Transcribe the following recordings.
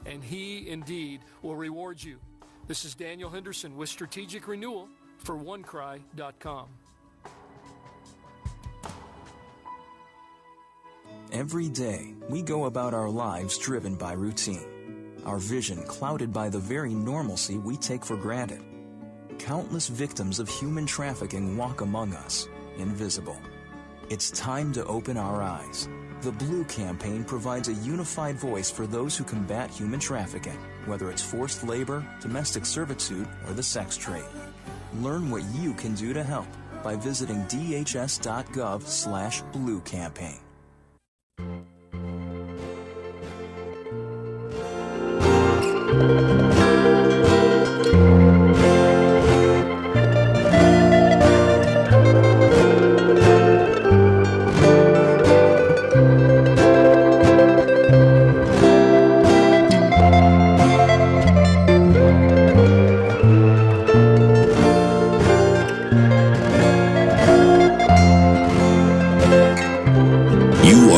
and He indeed will reward you. This is Daniel Henderson with Strategic Renewal for OneCry.com. Every day, we go about our lives driven by routine, our vision clouded by the very normalcy we take for granted. Countless victims of human trafficking walk among us, invisible. It's time to open our eyes. The Blue Campaign provides a unified voice for those who combat human trafficking, whether it's forced labor, domestic servitude, or the sex trade. Learn what you can do to help by visiting dhs.gov/Blue Campaign.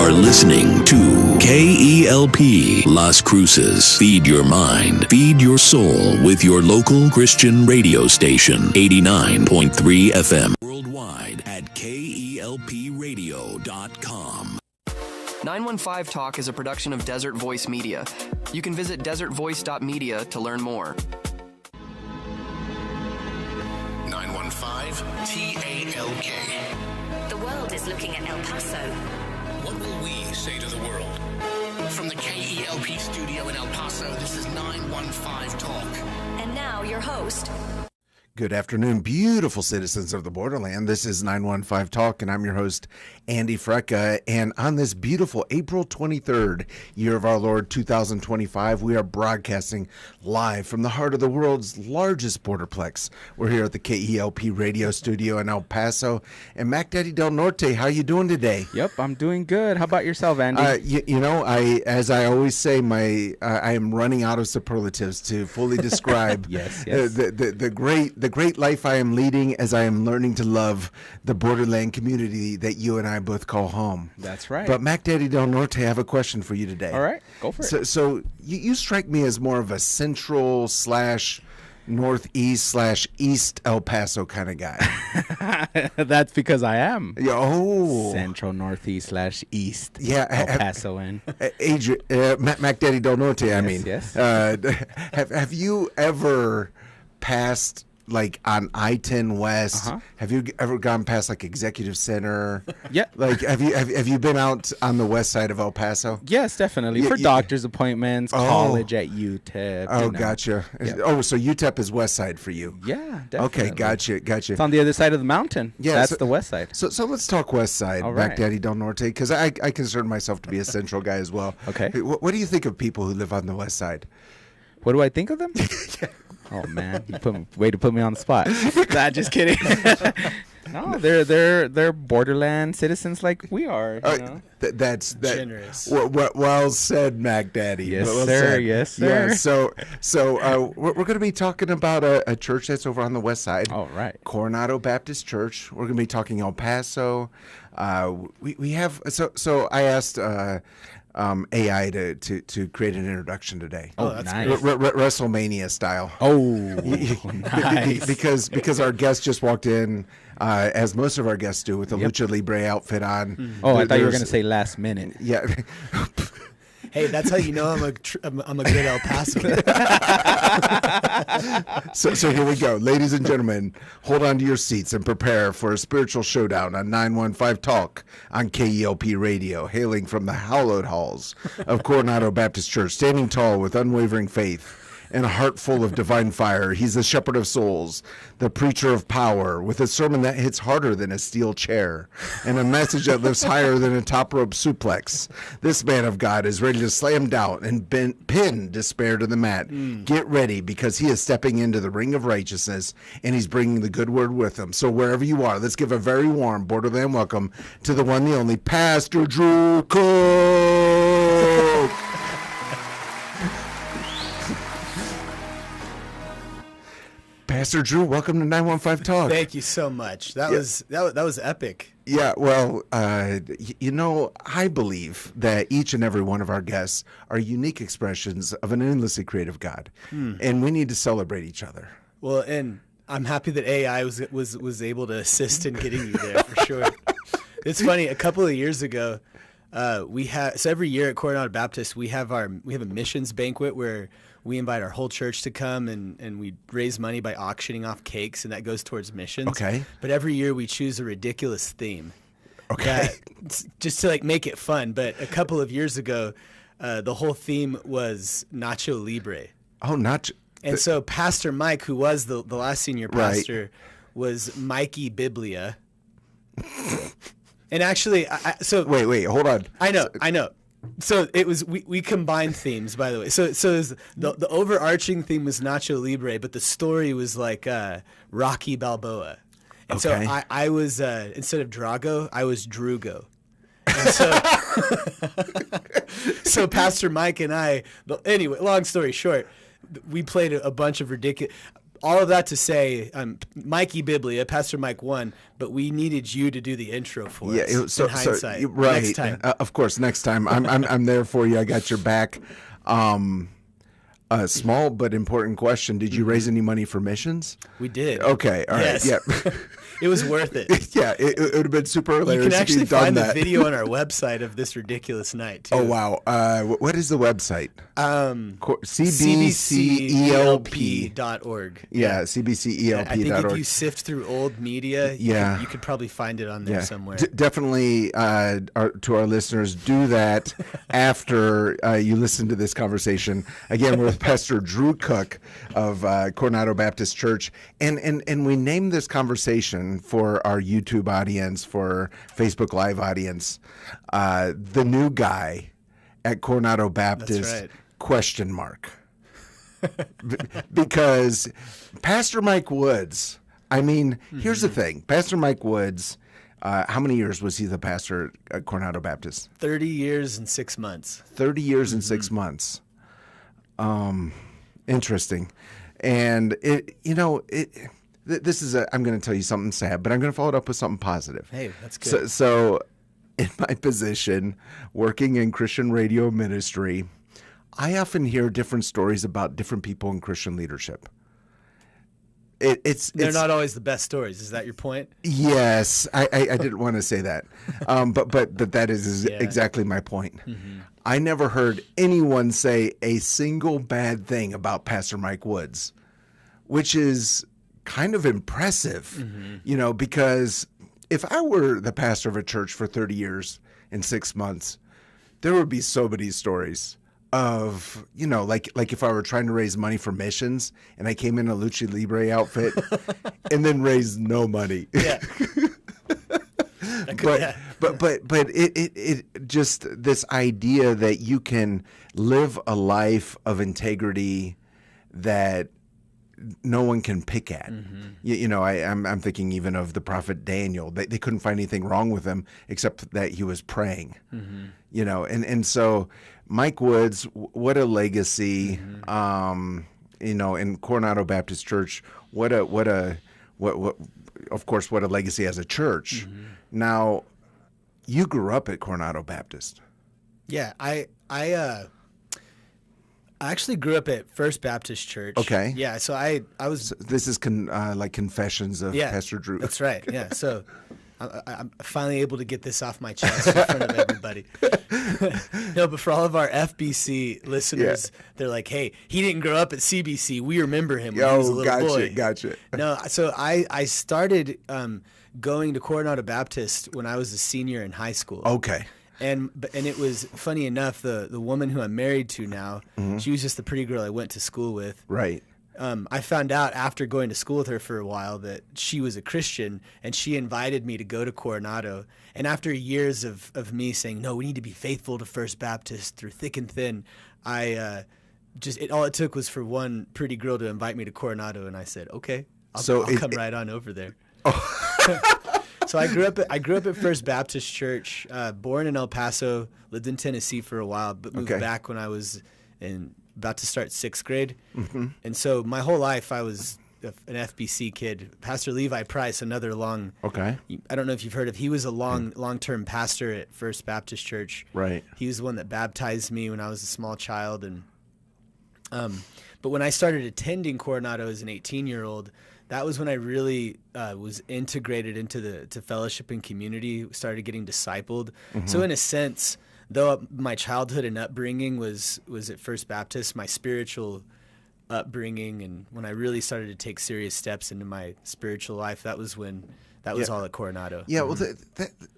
Listening to KELP Las Cruces. Feed your mind, feed your soul with your local Christian radio station, 89.3 FM. Worldwide at KELPradio.com. 915 Talk is a production of Desert Voice Media. You can visit desertvoice.media to learn more. 915 TALK. The world is looking at El Paso. What will we say to the world? From the KELP studio in El Paso, this is 915 Talk. And now your host. Good afternoon, beautiful citizens of the borderland. This is 915 Talk, and I'm your host, Andy Frecka. And on this beautiful April 23rd, year of our Lord 2025, we are broadcasting live from the heart of the world's largest borderplex. We're here at the KELP radio studio in El Paso. And Mac Daddy Del Norte, how you doing today? Yep, I'm doing good. How about yourself, Andy? As I always say, I am running out of superlatives to fully describe yes. the great life I am leading as I am learning to love the borderland community that you and I both call home. That's right. But Mac Daddy Del Norte, I have a question for you today. All right, go for it. So you strike me as more of a central / northeast / east El Paso kind of guy. That's because I am. Oh, Central, northeast / east. Yeah, El Pasoan. Mac Daddy Del Norte. Yes. Have you ever passed like on I-10 West? Uh-huh. Have you ever gone past like Executive Center? Yeah. Like have you been out on the west side of El Paso? Yes, definitely. For doctor's appointments, college at UTEP. Oh, gotcha. Yep. Oh, so UTEP is west side for you. Yeah, definitely. Okay, gotcha. It's on the other side of the mountain. Yeah, That's the west side. So let's talk west side, All Mac right. Daddy Del Norte, because I consider myself to be a central guy as well. Okay. What do you think of people who live on the west side? What do I think of them? Oh man, way to put me on the spot. Nah, just kidding. No, they're borderland citizens like we are. You know? That's generous. Well said, Mac Daddy. Yes, well sir. said. Yes, sir. Yeah, so we're going to be talking about a church that's over on the west side. All right. Coronado Baptist Church. We're going to be talking El Paso. We have so I asked AI to create an introduction today. Oh, that's nice. WrestleMania style. Oh, nice. Because our guest just walked in, as most of our guests do, with a Lucha Libre outfit on. Oh, I thought you were going to say last minute. Yeah. Hey, that's how you know I'm a good El Paso. So here we go. Ladies and gentlemen, hold on to your seats and prepare for a spiritual showdown on 915 Talk on KELP Radio, hailing from the hallowed halls of Coronado Baptist Church, standing tall with unwavering faith and a heart full of divine fire. He's the shepherd of souls, the preacher of power, with a sermon that hits harder than a steel chair and a message that lifts higher than a top rope suplex. This man of God is ready to slam doubt and pin despair to the mat. Get ready, because he is stepping into the ring of righteousness, and he's bringing the good word with him. So wherever you are, let's give a very warm borderland welcome to the one, the only, Pastor Drew Cook. Pastor Drew, welcome to 915 Talk. Thank you so much. That was epic. Yeah, well, I believe that each and every one of our guests are unique expressions of an endlessly creative God, and we need to celebrate each other. Well, and I'm happy that AI was able to assist in getting you there for sure. It's funny. A couple of years ago, every year at Coronado Baptist we have a missions banquet where we invite our whole church to come and we raise money by auctioning off cakes, and that goes towards missions. Okay. But every year we choose a ridiculous theme. Okay. Just to make it fun. But a couple of years ago, the whole theme was Nacho Libre. Oh, And so Pastor Mike, who was the last senior pastor, was Mikey Biblia. And actually, wait, hold on. I know. So it was we combined themes, by the way. So it was the overarching theme was Nacho Libre, but the story was like Rocky Balboa. And so I was instead of Drago, I was Drugo. And so Pastor Mike and I. Anyway, long story short, we played a bunch of ridiculous. All of that to say, Mikey Biblia, Pastor Mike won, but we needed you to do the intro for us. In hindsight, right? Next time. Of course, next time. I'm there for you. I got your back. A small but important question: did you raise any money for missions? We did. Okay, all right, yeah. It was worth it. Yeah, it would have been super hilarious. You can actually if you'd done find that. the video on our website of this ridiculous night, too. Oh, wow. What is the website? CBCELP.org. Yeah, CBCELP.org. I think if you sift through old media, you could probably find it on there somewhere. Definitely, to our listeners, do that after you listen to this conversation. Again, we're with Pastor Drew Cook of Coronado Baptist Church. And we named this conversation for our YouTube audience, for Facebook Live audience, the new guy at Coronado Baptist, That's right. question mark. Because Pastor Mike Woods, here's the thing. Pastor Mike Woods, how many years was he the pastor at Coronado Baptist? 30 years and 6 months. 30 years and 6 months. Interesting. And this is I'm going to tell you something sad, but I'm going to follow it up with something positive. Hey, that's good. So in my position, working in Christian radio ministry, I often hear different stories about different people in Christian leadership. They're not always the best stories. Is that your point? Yes, I didn't want to say that, but that is exactly my point. Mm-hmm. I never heard anyone say a single bad thing about Pastor Mike Woods, which is kind of impressive, because if I were the pastor of a church for 30 years and 6 months, there would be so many stories of, like if I were trying to raise money for missions and I came in a Lucha Libre outfit and then raised no money. Yeah. But it just this idea that you can live a life of integrity that no one can pick at. Mm-hmm. I'm thinking even of the prophet Daniel. They couldn't find anything wrong with him except that he was praying. Mm-hmm. And so Mike Woods, what a legacy. Mm-hmm. In Coronado Baptist Church, what of course, what a legacy as a church. Mm-hmm. Now, you grew up at Coronado Baptist. Yeah, I actually grew up at First Baptist Church. Okay. Yeah, so I was. So this is like confessions of Pastor Drew. That's right. Yeah. So I'm finally able to get this off my chest in front of everybody. No, but for all of our FBC listeners, they're like, "Hey, he didn't grow up at CBC. We remember him when he was a little boy." Gotcha. No, so I started going to Coronado Baptist when I was a senior in high school. Okay. And it was funny enough, the woman who I'm married to now, she was just the pretty girl I went to school with. Right. I found out after going to school with her for a while that she was a Christian, and she invited me to go to Coronado. And after years of me saying, no, we need to be faithful to First Baptist through thick and thin, all it took was for one pretty girl to invite me to Coronado, and I said, okay, I'll come right on over there. Oh. So I grew up at First Baptist Church, born in El Paso, lived in Tennessee for a while, but moved back when I was about to start 6th grade. Mm-hmm. And so my whole life I was an FBC kid, Pastor Levi Price, another long. Okay. I don't know if you've heard of. He was a long-term pastor at First Baptist Church. Right. He was the one that baptized me when I was a small child, and but when I started attending Coronado as an 18-year-old, that was when I really was integrated into to fellowship and community. Started getting discipled. So in a sense, though my childhood and upbringing was at First Baptist, my spiritual upbringing and when I really started to take serious steps into my spiritual life, that was all at Coronado. Yeah, well,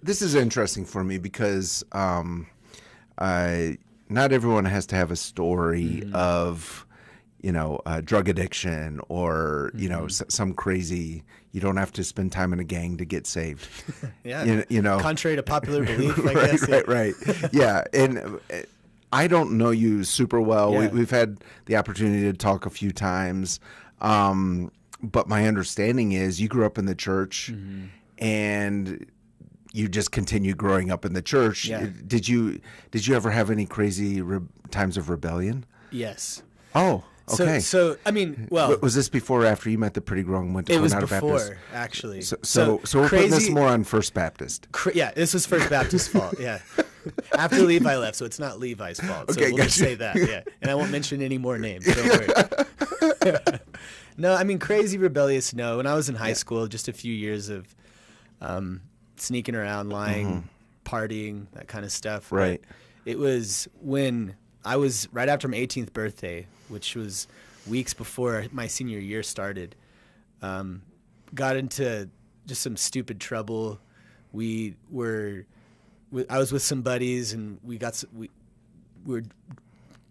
this is interesting for me because not everyone has to have a story of, drug addiction or, some crazy, you don't have to spend time in a gang to get saved. Yeah. Contrary to popular belief, I guess. Right. Yeah. And I don't know you super well. Yeah. We've had the opportunity to talk a few times. But my understanding is you grew up in the church and you just continued growing up in the church. Yeah. Did you ever have any crazy times of rebellion? Yes. Oh, okay. So I mean, well, was this before or after you met the pretty girl and went to it was Coronado before, Baptist? actually. So we're putting this more on First Baptist. Yeah, this was First Baptist's fault. Yeah. After Levi left, so it's not Levi's fault. So Okay, we'll just say that. Yeah, and I won't mention any more names. Don't worry. No, I mean crazy rebellious. No, when I was in high school, just a few years of sneaking around, lying, partying, that kind of stuff. Right. But it was when I was right after my 18th birthday, which was weeks before my senior year started. Got into just some stupid trouble. I was with some buddies and we were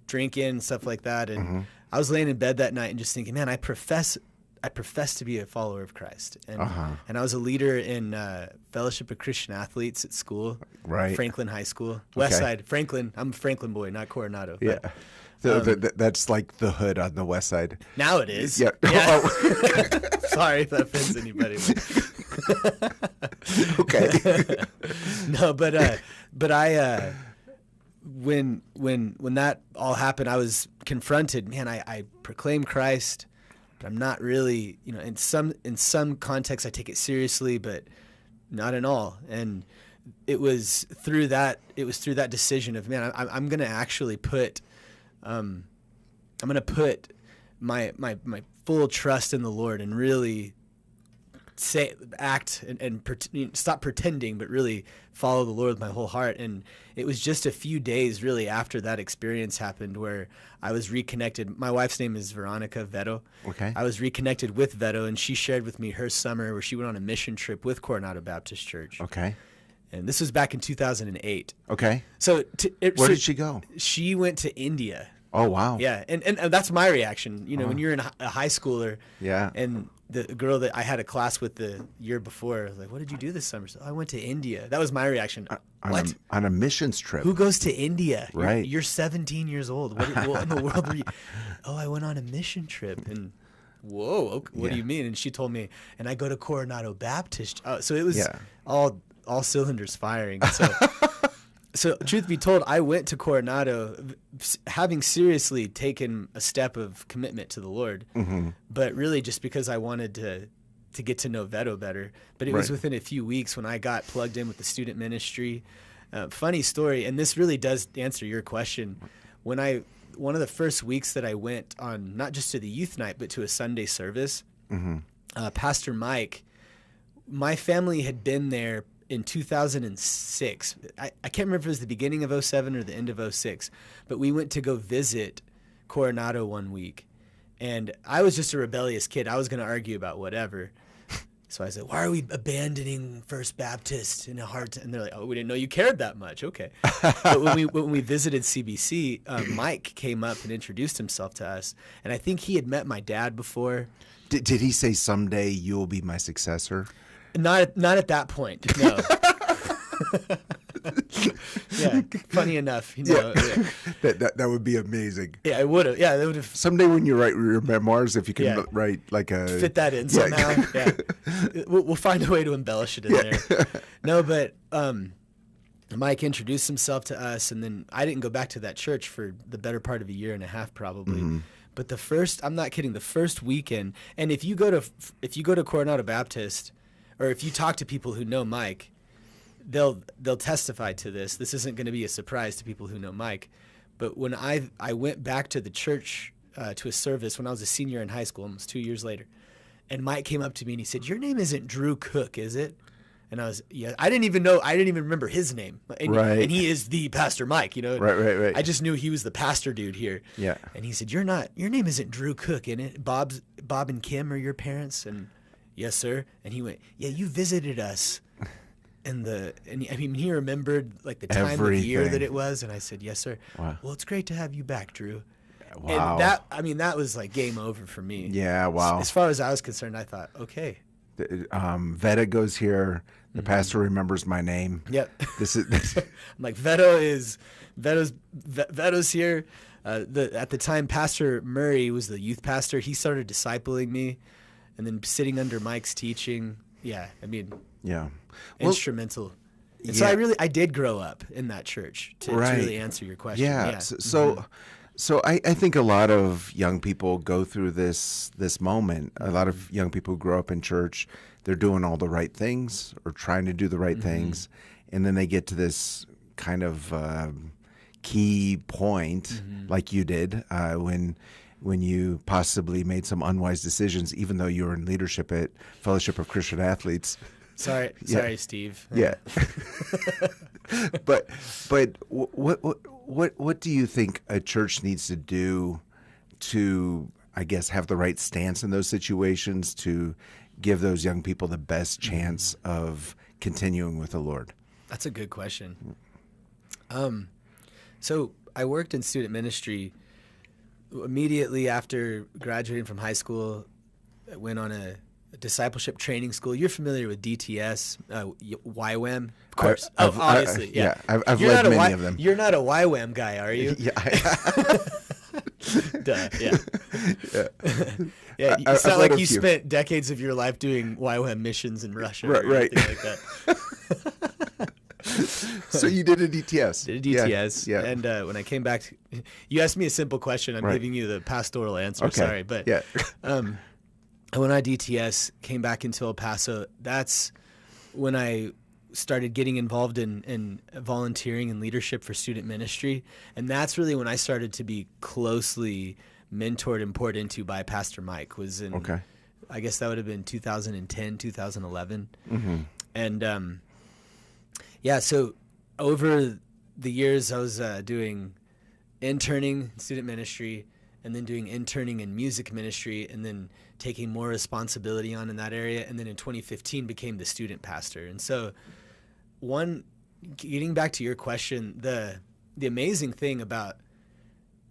drinking and stuff like that. And I was laying in bed that night and just thinking, man, I profess to be a follower of Christ. And I was a leader in Fellowship of Christian Athletes at school, right? Franklin High School, West Side. Franklin. I'm a Franklin boy, not Coronado. Yeah. That's like the hood on the west side. Now it is. Yeah. Sorry if that offends anybody. Okay. No, but I when that all happened, I was confronted. Man, I proclaim Christ, but I'm not really. In some contexts, I take it seriously, but not in all. And it was through that decision of, man, I'm going to actually put. I'm going to put my full trust in the Lord and really act and stop pretending, but really follow the Lord with my whole heart. And it was just a few days really after that experience happened where I was reconnected. My wife's name is Veronica Veto. Okay. I was reconnected with Veto, and she shared with me her summer where she went on a mission trip with Coronado Baptist Church. Okay. And this was back in 2008. Okay. So where did she go? She went to India. Oh, wow. Yeah, and that's my reaction. When you're a high schooler, and the girl that I had a class with the year before, I was like, what did you do this summer? So, I went to India. That was my reaction. What? On a missions trip. Who goes to India? Right. You're 17 years old. What in the world were you? Oh, I went on a mission trip. And whoa, okay, what do you mean? And she told me, and I go to Coronado Baptist. So it was all cylinders firing. So truth be told, I went to Coronado having seriously taken a step of commitment to the Lord, but really just because I wanted to get to know Veto better. But it was within a few weeks when I got plugged in with the student ministry. Funny story, and this really does answer your question. One of the first weeks that I went on, not just to the youth night, but to a Sunday service, Pastor Mike, my family had been there in 2006. I can't remember if it was the beginning of 07 or the end of 06, but we went to go visit Coronado one week. And I was just a rebellious kid. I was going to argue about whatever. So I said, why are we abandoning First Baptist in a hard time? And they're like, oh, we didn't know you cared that much. Okay. But when we visited CBC, Mike came up and introduced himself to us. And I think he had met my dad before. Did he say someday you will be my successor? Not at that point, no. Yeah, funny enough, That would be amazing. Yeah, it would have. Yeah, that would have. Someday when you write your memoirs, if you can write like a fit that in somehow. Yeah, we'll find a way to embellish it in there. No, but Mike introduced himself to us, and then I didn't go back to that church for the better part of a year and a half, probably. But I'm not kidding, the first weekend, and if you go to Coronado Baptist, or if you talk to people who know Mike, they'll testify to this. This isn't going to be a surprise to people who know Mike. But when I went back to the church to a service when I was a senior in high school, almost 2 years later, and Mike came up to me and he said, "Your name isn't Drew Cook, is it?" And I didn't even remember his name. And, right. And he is the Pastor Mike, you know. Right. I just knew he was the pastor dude here. Yeah. And he said, your name isn't Drew Cook, isn't it? Bob and Kim are your parents? And yes, sir. And he went, yeah, you visited us. And he remembered like the time of year that it was. And I said, yes, sir. Wow. Well, it's great to have you back, Drew. Wow. And that was like game over for me. Yeah. Wow. As far as I was concerned, I thought, okay. Veta goes here. The pastor remembers my name. Yep. This is. I'm like, Veto's here. At the time, Pastor Murray was the youth pastor. He started discipling me, and then sitting under Mike's teaching. Yeah, I mean, yeah, instrumental. And so I did grow up in that church to really answer your question. Yeah. So I think a lot of young people go through this moment. A lot of young people who grow up in church, they're doing all the right things or trying to do the right things, and then they get to this kind of key point, like you did, when you possibly made some unwise decisions, even though you were in leadership at Fellowship of Christian Athletes. Sorry, Steve. Yeah. but what do you think a church needs to do to, I guess, have the right stance in those situations to give those young people the best chance of continuing with the Lord? That's a good question. So I worked in student ministry immediately after graduating from high school. I went on a discipleship training school. You're familiar with DTS, YWAM? Of course. Obviously. Yeah. I've led many of them. You're not a YWAM guy, are you? Yeah. Duh, yeah. Yeah, it's not like you spent decades of your life doing YWAM missions in Russia or anything like that. So you did a DTS. Did a DTS. Yeah. And when I came back, you asked me a simple question. I'm giving you the pastoral answer. Okay. Sorry. But yeah. When I DTS, came back into El Paso, that's when I started getting involved in volunteering and leadership for student ministry. And that's really when I started to be closely mentored and poured into by Pastor Mike. Was in, I guess that would have been 2010, 2011. And so over the years, I was doing interning in student ministry, and then doing interning in music ministry, and then taking more responsibility on in that area. And then in 2015 became the student pastor. And so getting back to your question, the amazing thing about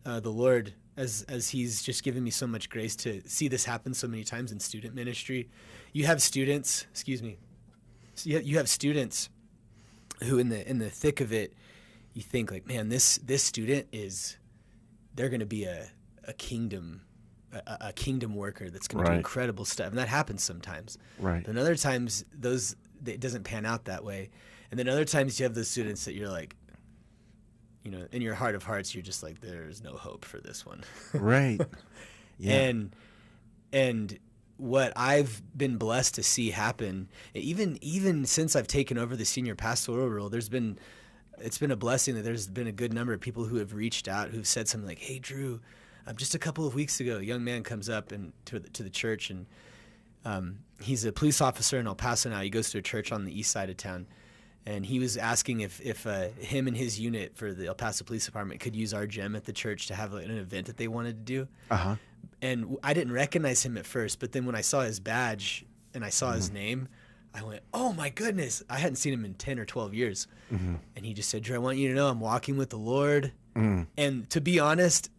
the Lord, as he's just given me so much grace to see this happen so many times in student ministry, you have students, you have students who in the thick of it, you think like, man, this student they're going to be a kingdom worker that's going to do incredible stuff. And that happens sometimes. Right. But other times it doesn't pan out that way. And then other times you have those students that you're like, you know, in your heart of hearts, you're just like, there's no hope for this one. Right. Yeah. And what I've been blessed to see happen, even since I've taken over the senior pastoral role, it's been a blessing that there's been a good number of people who have reached out, who've said something like, hey, Drew, just a couple of weeks ago, a young man comes up to the church, and he's a police officer in El Paso now. He goes to a church on the east side of town, and he was asking if him and his unit for the El Paso Police Department could use our gym at the church to have an event that they wanted to do. And I didn't recognize him at first, but then when I saw his badge and I saw his name, I went, oh my goodness. I hadn't seen him in 10 or 12 years. And he just said, Drew, I want you to know I'm walking with the Lord. And to be honest,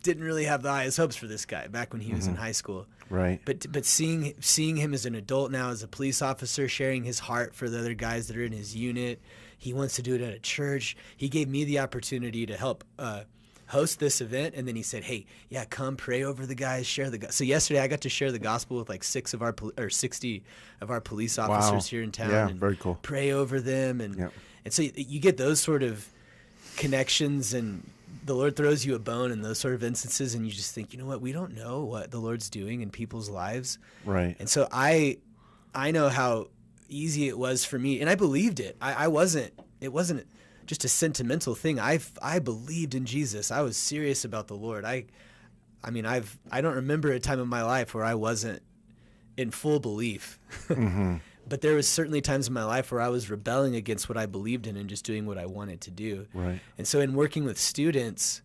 didn't really have the highest hopes for this guy back when he was in high school. Right. But seeing him as an adult now, as a police officer, sharing his heart for the other guys that are in his unit, he wants to do it at a church. He gave me the opportunity to help host this event, and then he said, hey, yeah, come pray over the guys, share the so yesterday I got to share the gospel with like 60 of our police officers here in town. Yeah, and very cool. Pray over them, and so you get those sort of connections, and the Lord throws you a bone in those sort of instances, and you just think, you know what, we don't know what the Lord's doing in people's lives. Right. And so I know how easy it was for me, and I believed it. It wasn't just a sentimental thing. I believed in Jesus. I was serious about the Lord. I don't remember a time in my life where I wasn't in full belief. Mm-hmm. But there was certainly times in my life where I was rebelling against what I believed in and just doing what I wanted to do. Right. And so in working with students,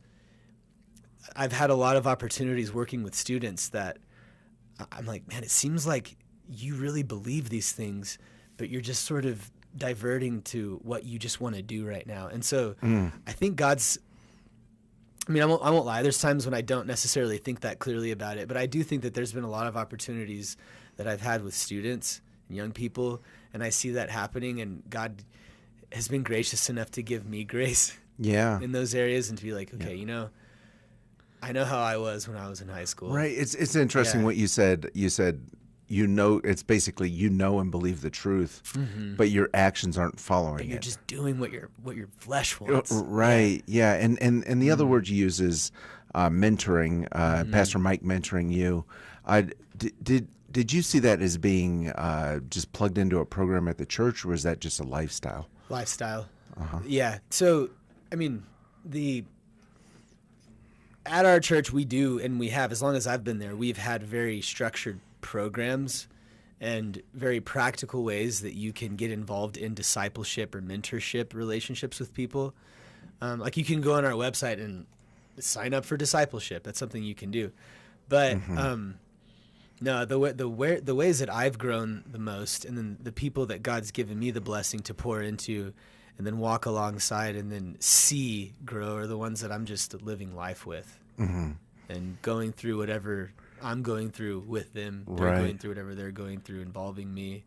I've had a lot of opportunities working with students that I'm like, man, it seems like you really believe these things, but you're just sort of diverting to what you just want to do right now. And so I think I won't lie. There's times when I don't necessarily think that clearly about it, but I do think that there's been a lot of opportunities that I've had with students and young people, and I see that happening, and God has been gracious enough to give me grace in those areas and to be like, okay, I know how I was when I was in high school. Right. It's interesting what you said. You said, it's basically and believe the truth, but your actions aren't following you're it. Just doing what your flesh wants. Right. Yeah. And the other word you use is mentoring. Pastor Mike mentoring you. Did you see that as being just plugged into a program at the church, or was that just a lifestyle? Lifestyle. Yeah. So, at our church we do, and we have, as long as I've been there, we've had very structured programs and very practical ways that you can get involved in discipleship or mentorship relationships with people. Like you can go on our website and sign up for discipleship. That's something you can do. But no, the ways that I've grown the most, and then the people that God's given me the blessing to pour into and then walk alongside and then see grow are the ones that I'm just living life with and going through whatever I'm going through with them. They're going through whatever they're going through, involving me.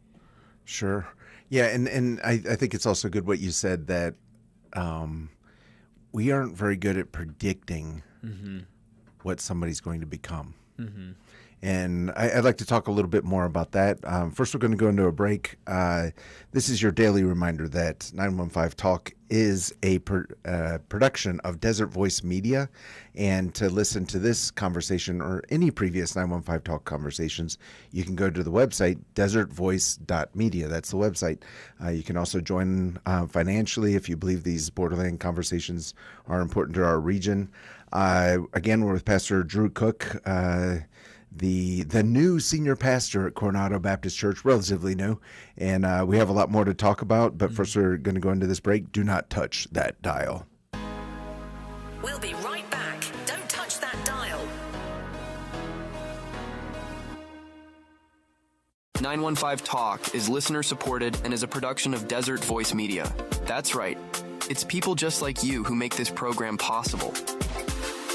Sure. Yeah, and I think it's also good what you said, that we aren't very good at predicting what somebody's going to become. And I'd like to talk a little bit more about that. First, we're going to go into a break. This is your daily reminder that 915 Talk is a production of Desert Voice Media. And to listen to this conversation or any previous 915 Talk conversations, you can go to the website, desertvoice.media. That's the website. You can also join financially if you believe these borderland conversations are important to our region. Again, we're with Pastor Drew Cook, the new senior pastor at Coronado Baptist Church, relatively new, and we have a lot more to talk about, but first we're going to go into this break. Do not touch that dial. We'll be right back. Don't touch that dial. 915 Talk is listener supported and is a production of Desert Voice Media. That's right. It's people just like you who make this program possible.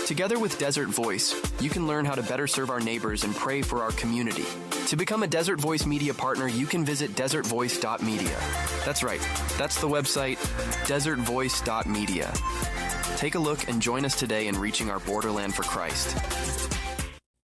Together with Desert Voice, you can learn how to better serve our neighbors and pray for our community. To become a Desert Voice Media partner, you can visit desertvoice.media. That's right. That's the website, desertvoice.media. Take a look and join us today in reaching our borderland for Christ.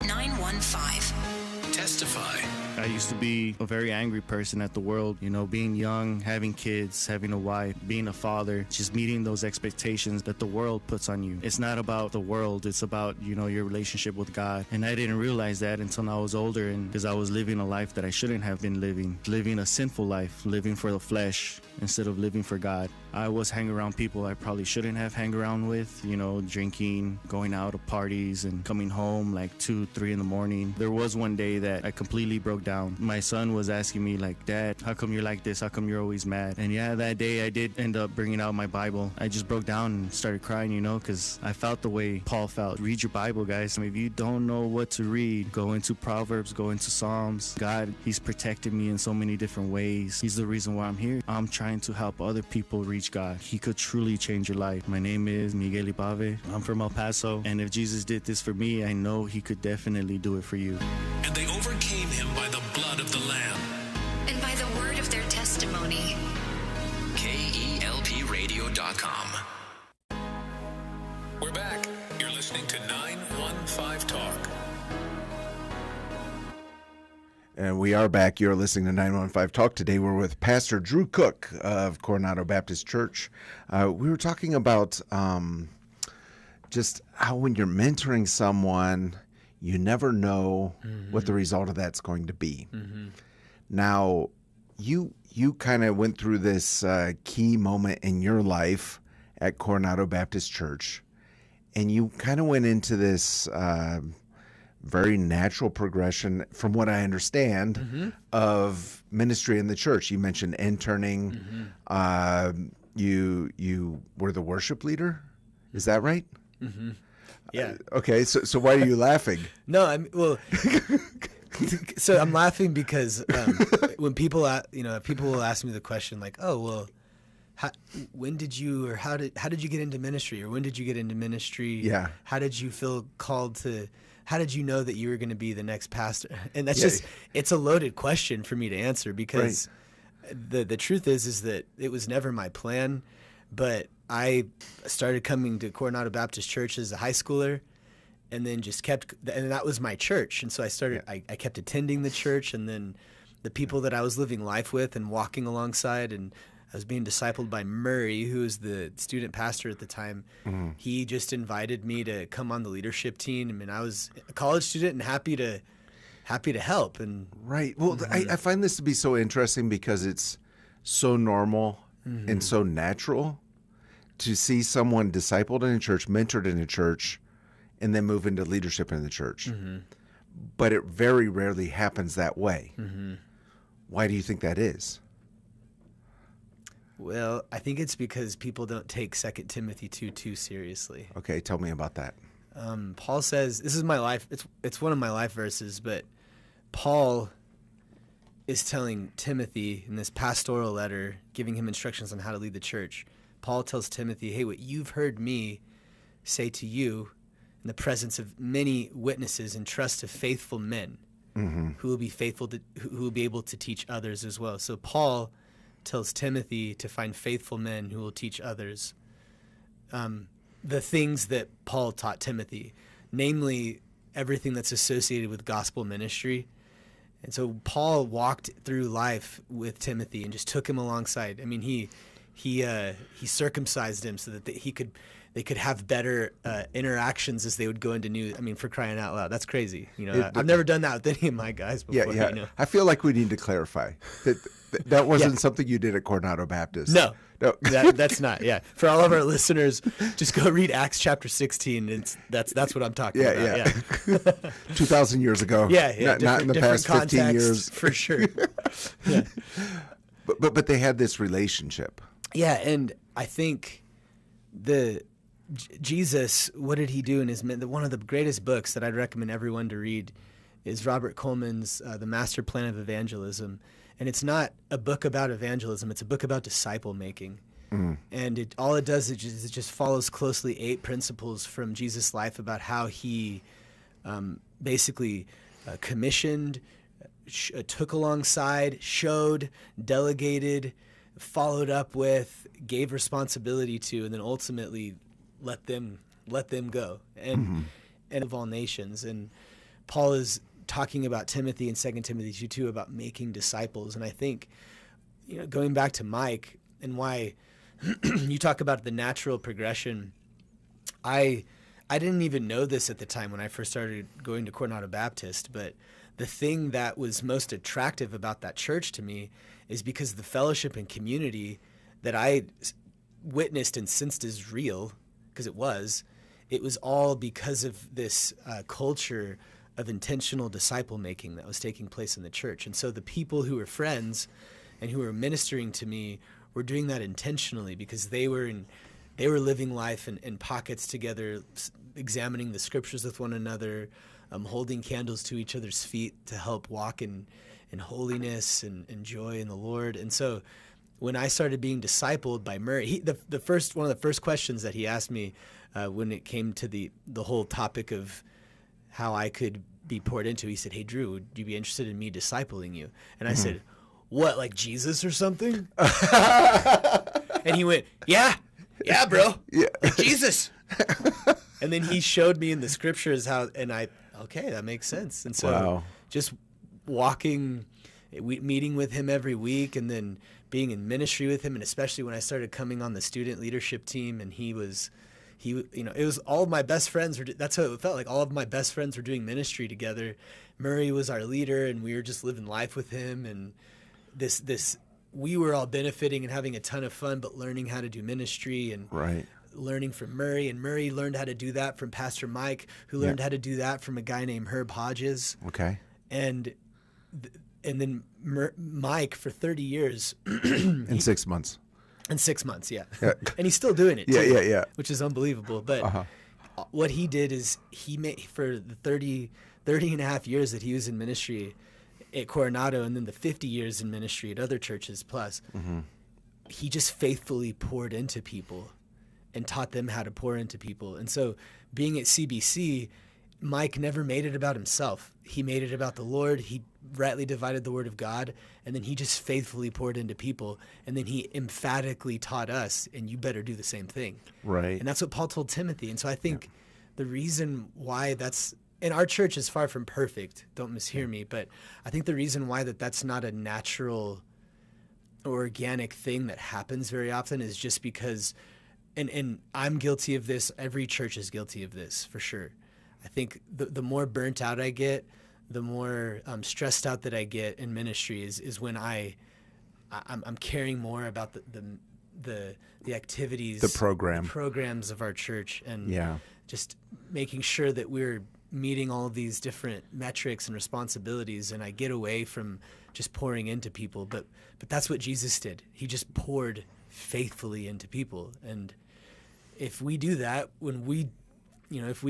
915. Testify. I used to be a very angry person at the world, being young, having kids, having a wife, being a father, just meeting those expectations that the world puts on you. It's not about the world, it's about, your relationship with God. And I didn't realize that until I was older, and because I was living a life that I shouldn't have been living a sinful life, living for the flesh instead of living for God. I was hanging around people I probably shouldn't have hung around with, drinking, going out to parties, and coming home like 2, 3 in the morning. There was one day that I completely broke down. My son was asking me like, Dad, how come you're like this? How come you're always mad? And yeah, that day I did end up bringing out my Bible. I just broke down and started crying, because I felt the way Paul felt. Read your Bible, guys. If you don't know what to read, go into Proverbs, go into Psalms. God, He's protected me in so many different ways. He's the reason why I'm here. I'm trying to help other people reach God. He could truly change your life. My name is Miguel Ipave. I'm from El Paso. And if Jesus did this for me, I know He could definitely do it for you. And they overcame Him by the blood of the Lamb and by the word of their testimony. KELPradio.com. We're back. You're listening to 915 Talk. And we are back. You're listening to 915 Talk. Today we're with Pastor Drew Cook of Coronado Baptist Church. We were talking about just how when you're mentoring someone, you never know what the result of that's going to be. Now, you kind of went through this key moment in your life at Coronado Baptist Church, and you kind of went into this very natural progression, from what I understand, of ministry in the church. You mentioned interning. You were the worship leader. Is that right? Yeah. Okay. So why are you laughing? No, so I'm laughing because when people will ask me the question like, oh, well, when did you, or how did you get into ministry, or when did you get into ministry? Yeah. How did you feel called to? How did you know that you were going to be the next pastor? And that's it's a loaded question for me to answer, because the truth is that it was never my plan. But I started coming to Coronado Baptist Church as a high schooler, and then just and that was my church. And so I kept attending the church, and then the people that I was living life with and walking alongside, and I was being discipled by Murray, who was the student pastor at the time. He just invited me to come on the leadership team. I mean, I was a college student and happy to help. And right. Well, I find this to be so interesting because it's so normal and so natural to see someone discipled in a church, mentored in a church, and then move into leadership in the church. But it very rarely happens that way. Why do you think that is? Well, I think it's because people don't take 2 Timothy 2:2 seriously. Okay, tell me about that. Paul says, this is my life, it's one of my life verses, but Paul is telling Timothy in this pastoral letter, giving him instructions on how to lead the church. Paul tells Timothy, hey, what you've heard me say to you in the presence of many witnesses, entrust to faithful men who will be who will be able to teach others as well. So Paul tells Timothy to find faithful men who will teach others the things that Paul taught Timothy, namely everything that's associated with gospel ministry. And so Paul walked through life with Timothy and just took him alongside. I mean, he circumcised him so that they could have better interactions as they would go into for crying out loud. That's crazy. I've never done that with any of my guys before. Yeah. I feel like we need to clarify that wasn't something you did at Coronado Baptist. No. That's not. Yeah. For all of our listeners, just go read Acts chapter 16. That's what I'm talking about. Yeah. 2,000 years ago. Yeah. Not in the past 15 years. For sure. Yeah. But they had this relationship. Yeah, and I think Jesus, what did he do in his one of the greatest books that I'd recommend everyone to read is Robert Coleman's The Master Plan of Evangelism. And it's not a book about evangelism, it's a book about disciple making. And all it does is it just follows closely 8 principles from Jesus' life about how he basically commissioned, took alongside, showed, delegated, followed up with, gave responsibility to, and then ultimately let them go, and of all nations. And Paul is talking about Timothy in 2 Timothy 2:2 about making disciples. And I think, going back to Mike and why you talk about the natural progression, I didn't even know this at the time when I first started going to Coronado Baptist, but the thing that was most attractive about that church to me is because the fellowship and community that I witnessed and sensed is real, because it was all because of this culture of intentional disciple making that was taking place in the church. And so the people who were friends and who were ministering to me were doing that intentionally because they were living life in pockets together, examining the scriptures with one another, holding candles to each other's feet to help walk in holiness and joy in the Lord. And so when I started being discipled by Murray, one of the first questions that he asked me when it came to the whole topic of how I could be poured into, he said, "Hey, Drew, would you be interested in me discipling you?" And I said, "What, like Jesus or something?" And he went, yeah, bro, like Jesus. And then he showed me in the scriptures okay, that makes sense. And so just walking, meeting with him every week, and then being in ministry with him, and especially when I started coming on the student leadership team, and he it was all of my best friends that's how it felt like. All of my best friends were doing ministry together. Murray was our leader, and we were just living life with him. And we were all benefiting and having a ton of fun, but learning how to do ministry and learning from Murray. And Murray learned how to do that from Pastor Mike, who learned how to do that from a guy named Herb Hodges. Okay. And then Mike for 30 years. In 6 months. In 6 months, yeah. And he's still doing it, too, yeah. which is unbelievable. But what he did is he made, for the 30 and a half years that he was in ministry at Coronado, and then the 50 years in ministry at other churches plus, he just faithfully poured into people and taught them how to pour into people. And so being at CBC, Mike never made it about himself. He made it about the Lord. He rightly divided the word of God, and then he just faithfully poured into people. And then he emphatically taught us, and you better do the same thing. Right. And that's what Paul told Timothy. And so I think the reason why and our church is far from perfect, don't mishear me, but I think the reason why that's not a natural or organic thing that happens very often is just because, and I'm guilty of this, every church is guilty of this, for sure. I think the more burnt out I get, the more stressed out that I get in ministry is when I'm caring more about the activities, the programs of our church, and just making sure that we're meeting all of these different metrics and responsibilities, and I get away from just pouring into people. But that's what Jesus did. He just poured faithfully into people. And if we do that, when we, if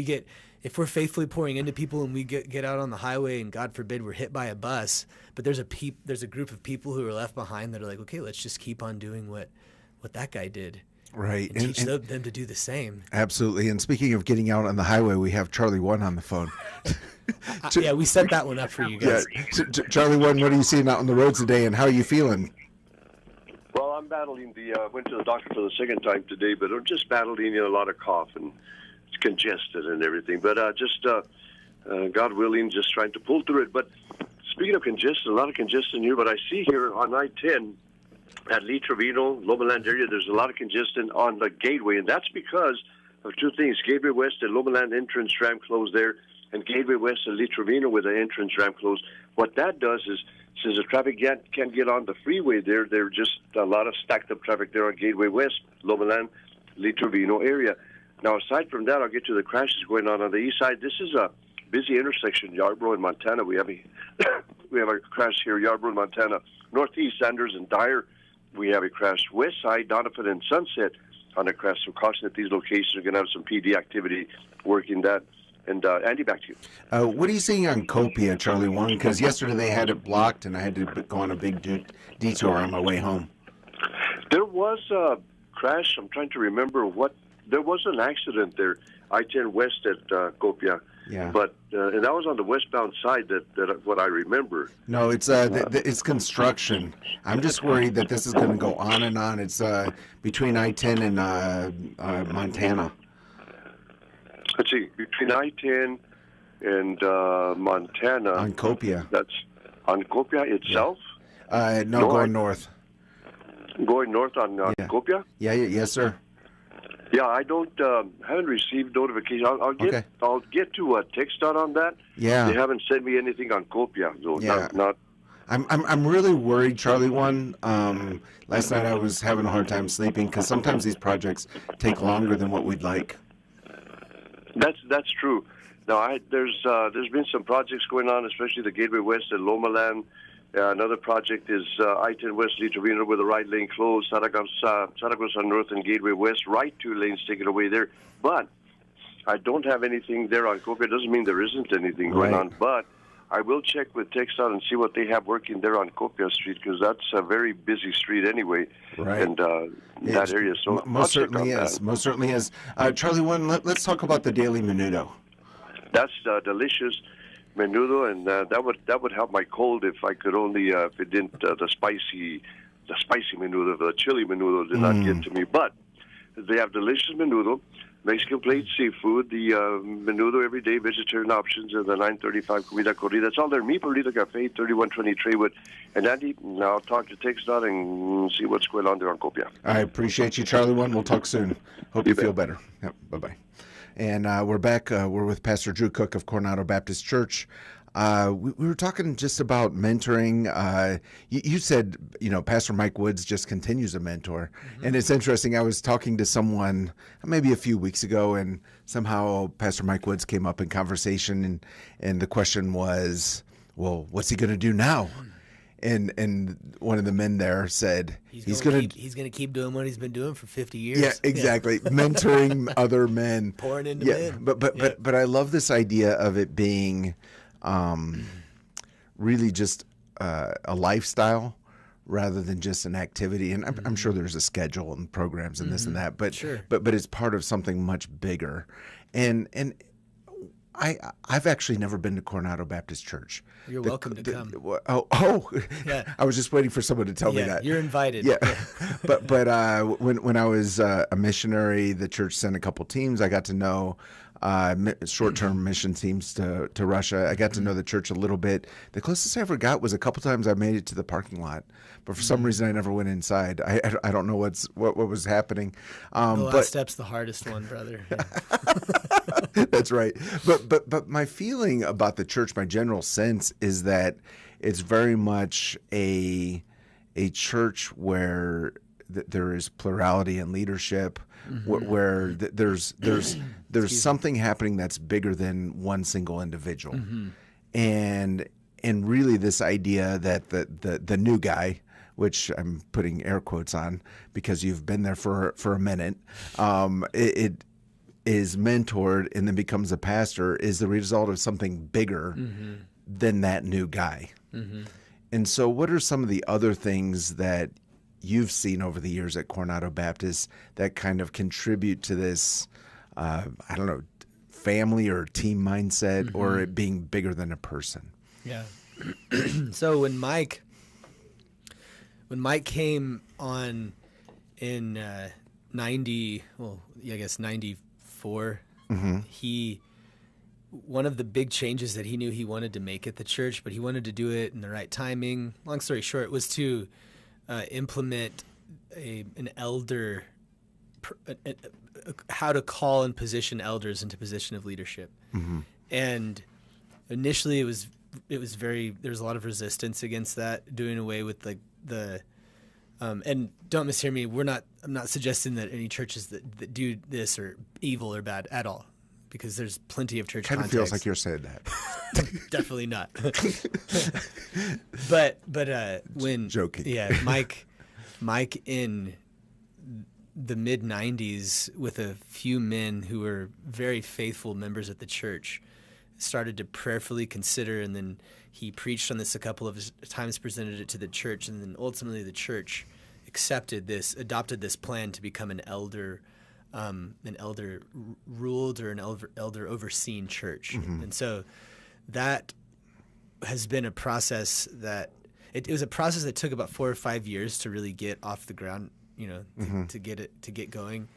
we're faithfully pouring into people and we get out on the highway and God forbid we're hit by a bus, but there's a group of people who are left behind that are like, okay, let's just keep on doing what that guy did. Right. And teach them to do the same. Absolutely. And speaking of getting out on the highway, we have Charlie One on the phone. Yeah, we set that one up for you guys. Yeah. Charlie One, what are you seeing out on the roads today, and how are you feeling? Well, I'm battling went to the doctor for the second time today, but I'm just battling a lot of cough and it's congested and everything. But God willing, just trying to pull through it. But speaking of congestion, a lot of congestion here, but I see here on I-10 at Lee Trevino, Loma Land area, there's a lot of congestion on the gateway, and that's because of two things. Gateway West and Loma Land entrance ramp closed there, and Gateway West and Lee Trevino with the entrance ramp closed. What that does is, since the traffic can't get on the freeway there just a lot of stacked up traffic there on Gateway West, Loma Land, Lee Trevino area. Now, aside from that, I'll get to the crashes going on the east side. This is a busy intersection, Yarborough and Montana. We have a crash here, Yarborough and Montana. Northeast, Sanders and Dyer, we have a crash. West side, Donovan and Sunset on a crash. So caution at these locations. We're going to have some PD activity working that. And Andy, back to you. What are you seeing on Copia, Charlie One? Because yesterday they had it blocked, and I had to go on a big detour on my way home. There was a crash. I'm trying to remember what. There was an accident there, I-10 West at Copia. Yeah. But and that was on the westbound side. That what I remember. No, it's construction. I'm just worried that this is going to go on and on. It's between I-10 and Montana. Let's see, between I-10 and Montana. On Copia. That's on Copia itself? Yeah. No, going north. Going north on Copia? Yeah, yes, sir. Yeah, I haven't received notification. I'll get to TxDOT on that. Yeah. They haven't sent me anything on Copia, so not. I'm really worried, Charlie One. Last night I was having a hard time sleeping because sometimes these projects take longer than what we'd like. That's true. Now, there's been some projects going on, especially the Gateway West and Loma Land. Another project is I-10 West Lee Trevino with the right lane closed, Saragossa North and Gateway West, right 2 lanes taken away there. But I don't have anything there on Copia. It doesn't mean there isn't anything going on, but I will check with TxDOT and see what they have working there on Copia Street, because that's a very busy street anyway. Right. And that area. So most certainly is. Most certainly is. Charlie One, let's talk about the Daily Menudo. That's delicious menudo, and that would help my cold if I could only if it didn't the spicy menudo, the chili menudo did not get to me. But they have delicious menudo. Mexican plate, seafood, the menudo every day, vegetarian options, and the 935 comida corrida. That's all there. Mi Pueblito Cafe, 3123 Wood. And Andy, now I'll talk to TechStop and see what's going on there on Copia. I appreciate you, Charlie One. We'll talk soon. Hope you feel better. Yep, bye-bye. And we're back. We're with Pastor Drew Cook of Coronado Baptist Church. We were talking just about mentoring. You said, Pastor Mike Woods just continues to mentor. Mm-hmm. And it's interesting. I was talking to someone maybe a few weeks ago, and somehow Pastor Mike Woods came up in conversation, and the question was, well, what's he going to do now? And one of the men there said he's going to keep doing what he's been doing for 50 years. Yeah, exactly. Mentoring other men, pouring into men. But I love this idea of it being really just a lifestyle rather than just an activity. And I'm sure there's a schedule and programs and this and that, but but it's part of something much bigger. And I've actually never been to Coronado Baptist Church. You're welcome to come. Yeah. I was just waiting for someone to tell me that. You're invited. Yeah. but when I was a missionary, the church sent a couple teams. I got to know short-term mission teams to Russia. I got to know the church a little bit. The closest I ever got was a couple times I made it to the parking lot, but for some reason I never went inside. I don't know what was happening. The last step's the hardest one, brother. Yeah. That's right. But my feeling about the church, my general sense is that it's very much a church where there is plurality in leadership. Where there's something happening that's bigger than one single individual, and really this idea that the new guy, which I'm putting air quotes on because you've been there for a minute, it is mentored and then becomes a pastor, is the result of something bigger than that new guy. And so, what are some of the other things that you've seen over the years at Coronado Baptist that kind of contribute to this, family or team mindset, or it being bigger than a person? Yeah. So when Mike came on in 94, one of the big changes that he knew he wanted to make at the church, but he wanted to do it in the right timing. Long story short, was to implement an elder, how to call and position elders into position of leadership. And initially it was there was a lot of resistance against that, doing away with and don't mishear me, I'm not suggesting that any churches that do this are evil or bad at all, because there's plenty of church context. Kind of feels like you're saying that. Definitely not. but when joking, Mike in the mid 90s, with a few men who were very faithful members of the church, started to prayerfully consider, and then he preached on this a couple of times, presented it to the church, and then ultimately the church adopted this plan to become an elder ruled or an elder overseen church. And so that has been a process that it was a process that took about 4 or 5 years to really get off the ground, to get going.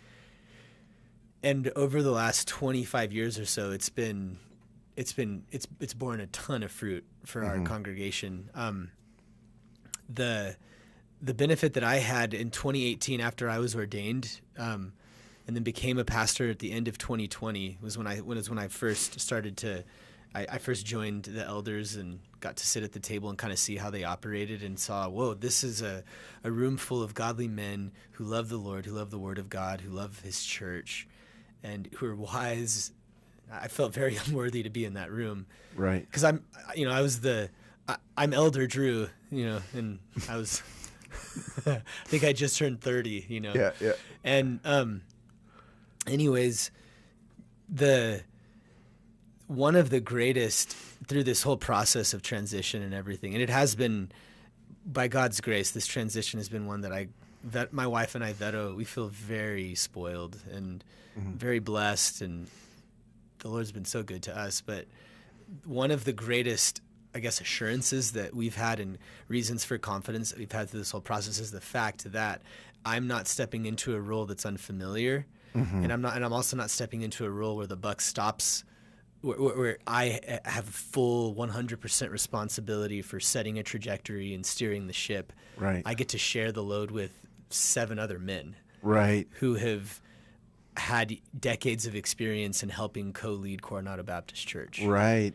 And over the last 25 years or so, it's borne a ton of fruit for our congregation. The benefit that I had in 2018 after I was ordained, and then became a pastor at the end of 2020, was when I first started to. I first joined the elders and got to sit at the table and kind of see how they operated, and saw, whoa, this is a room full of godly men who love the Lord, who love the Word of God, who love His church, and who are wise. I felt very unworthy to be in that room. Right. Because I'm Elder Drew, and I was, I think I just turned 30, Yeah. And anyways, one of the greatest through this whole process of transition and everything, and it has been, by God's grace, this transition has been one that my wife and I, Veto, we feel very spoiled and very blessed, and the Lord's been so good to us. But one of the greatest, I guess, assurances that we've had and reasons for confidence that we've had through this whole process is the fact that I'm not stepping into a role that's unfamiliar, and I'm also not stepping into a role where the buck stops, where I have full 100% responsibility for setting a trajectory and steering the ship. Right. I get to share the load with 7 other men. Right. Who have had decades of experience in helping co-lead Coronado Baptist Church. Right.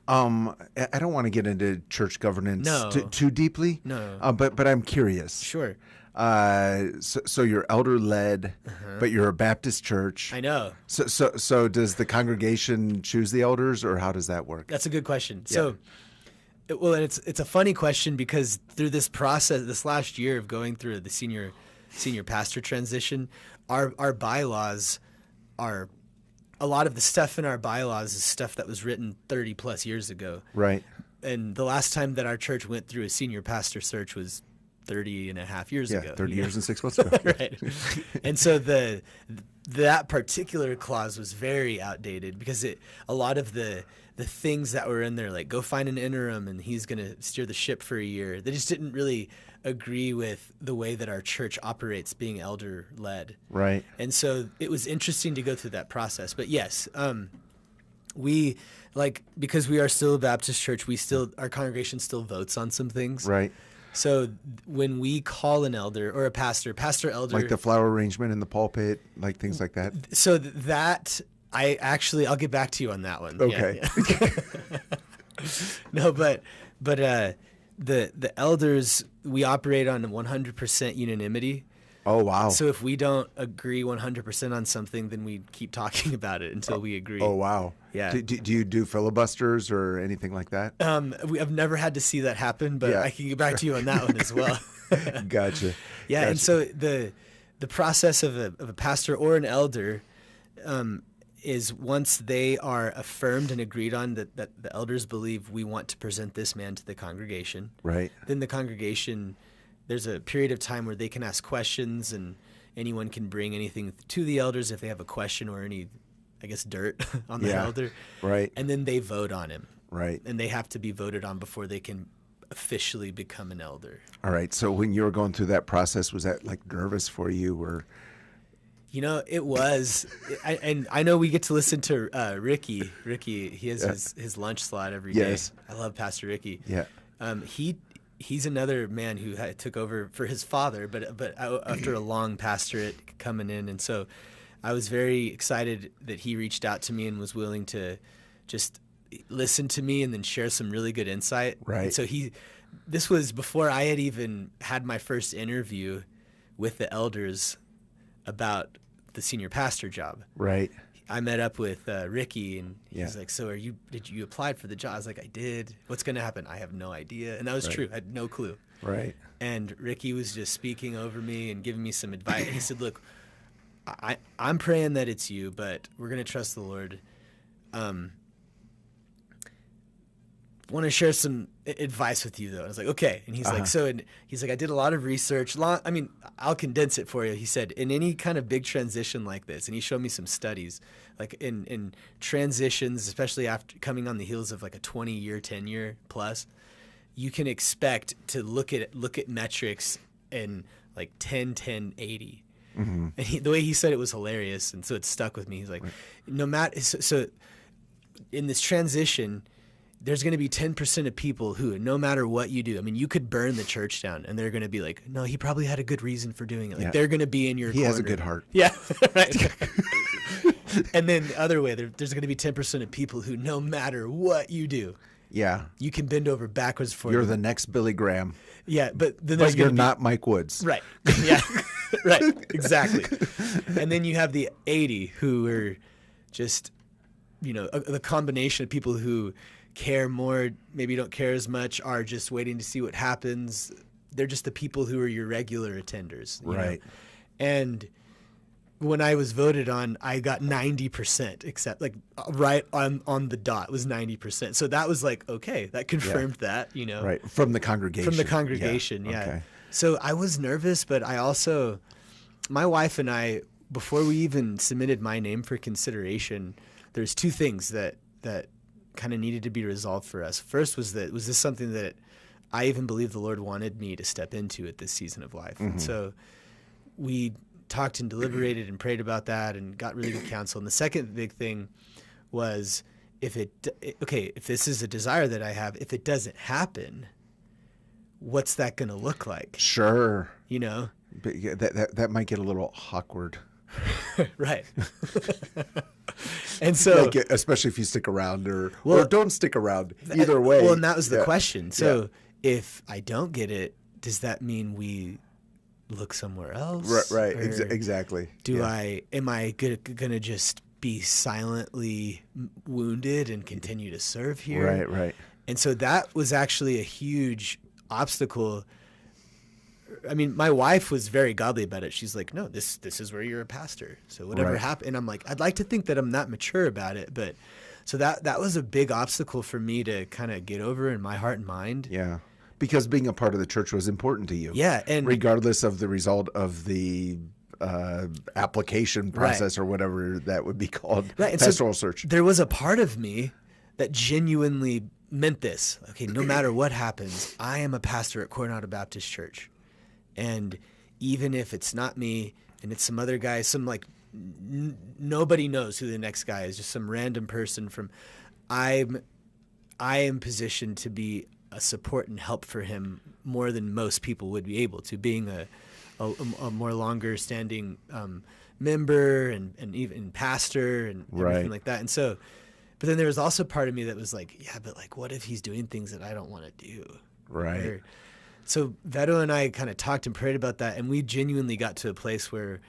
I don't want to get into church governance too deeply. No. But I'm curious. Sure. So you're elder led, but you're a Baptist church. I know. So does the congregation choose the elders, or how does that work? That's a good question. Yeah. So, and it's a funny question because through this process, this last year of going through the senior pastor transition, our bylaws are, a lot of the stuff in our bylaws is stuff that was written 30 plus years ago. Right. And the last time that our church went through a senior pastor search was 30 and a half years ago. 30 years and 6 months ago. Right. And so that particular clause was very outdated because a lot of the things that were in there, like go find an interim and he's going to steer the ship for a year, they just didn't really agree with the way that our church operates, being elder led. Right. And so it was interesting to go through that process. But yes, we, because we are still a Baptist church, our congregation still votes on some things. Right. So when we call an elder or a pastor elder, like the flower arrangement in the pulpit, like things like that. So that I'll get back to you on that one. Okay. Yeah. No, but the elders, we operate on 100% unanimity. Oh, wow. So if we don't agree 100% on something, then we keep talking about it until we agree. Oh, wow. Yeah. Do you do filibusters or anything like that? I've never had to see that happen, but I can get back to you on that one as well. Gotcha. Yeah, Gotcha. and so the process of a pastor or an elder is, once they are affirmed and agreed on that the elders believe we want to present this man to the congregation. Right. Then the congregation, there's a period of time where they can ask questions, and anyone can bring anything to the elders if they have a question or any, I guess, dirt on the elder. Right. And then they vote on him. Right. And they have to be voted on before they can officially become an elder. All right. So when you were going through that process, was that like nervous for you, or? You know, it was. And I know we get to listen to Ricky. Ricky, he has his lunch slot every day. Yes. I love Pastor Ricky. Yeah. He's another man who took over for his father, but after a long pastorate coming in. And so I was very excited that he reached out to me and was willing to just listen to me and then share some really good insight. Right. And so this was before I had even had my first interview with the elders about the senior pastor job. Right. I met up with Ricky, and he's Yeah. like, "So did you apply for the job?" I was like, "I did." "What's going to happen?" "I have no idea." And that was true. I had no clue. Right. And Ricky was just speaking over me and giving me some advice. And he said, "Look, I'm praying that it's you, but we're going to trust the Lord. Want to share some advice with you, though." And I was like, "Okay." And he's like, he's like, "I did a lot of research. I'll condense it for you." He said, "In any kind of big transition like this," and he showed me some studies, like in transitions, especially after coming on the heels of like a 20-year tenure plus, you can expect to look at metrics in like 10, 10, 80. Mm-hmm. And the way he said it was hilarious, and so it stuck with me. He's like, no matter so in this transition, there's going to be 10% of people who, no matter what you do, I mean, you could burn the church down, and they're going to be like, "No, he probably had a good reason for doing it." Like, they're going to be in your corner. He has a good heart. Yeah, right. And then the other way, there's going to be 10% of people who, no matter what you do, you can bend over backwards for You're them. the next Billy Graham. Yeah, but then But you're not Mike Woods. Right. Yeah. Right. Exactly. And then you have the 80 who are just, the combination of people who care more, maybe don't care as much, are just waiting to see what happens. They're just the people who are your regular attenders. you know? Right. And when I was voted on, I got 90%, except like right on the dot was 90%. So that was like, okay, that confirmed that, Right. From the congregation. From the congregation, yeah. Okay. So I was nervous, but I also, my wife and I, before we even submitted my name for consideration, there's two things that kind of needed to be resolved for us. First was this something that I even believe the Lord wanted me to step into at this season of life? Mm-hmm. And so we talked and deliberated and prayed about that and got really good counsel. And the second big thing was, if this is a desire that I have, if it doesn't happen, what's that going to look like? Sure. You know? But yeah, that might get a little awkward. Right. And so, like, especially if you stick around or don't stick around, either way. Well, and that was the question. So if I don't get it, does that mean we look somewhere else? Right. Exactly. Am I gonna just be silently wounded and continue to serve here? Right. And so that was actually a huge obstacle. I mean, my wife was very godly about it. She's like, no, this is where you're a pastor. So whatever happened, and I'm like, I'd like to think that I'm not mature about it, but so that was a big obstacle for me to kind of get over in my heart and mind. Yeah. Because being a part of the church was important to you. Yeah. And regardless of the result of the application process or whatever that would be called, pastoral search. There was a part of me that genuinely meant this. Okay, no matter what happens, I am a pastor at Coronado Baptist Church. And even if it's not me and it's some other guy, some like nobody knows who the next guy is, just some random person I am positioned to be a support and help for him more than most people would be able to, being a more longer standing member and even pastor and everything like that. And so, but then there was also part of me that was like, yeah, but like, what if he's doing things that I don't want to do? Right. So Vero and I kind of talked and prayed about that, and we genuinely got to a place where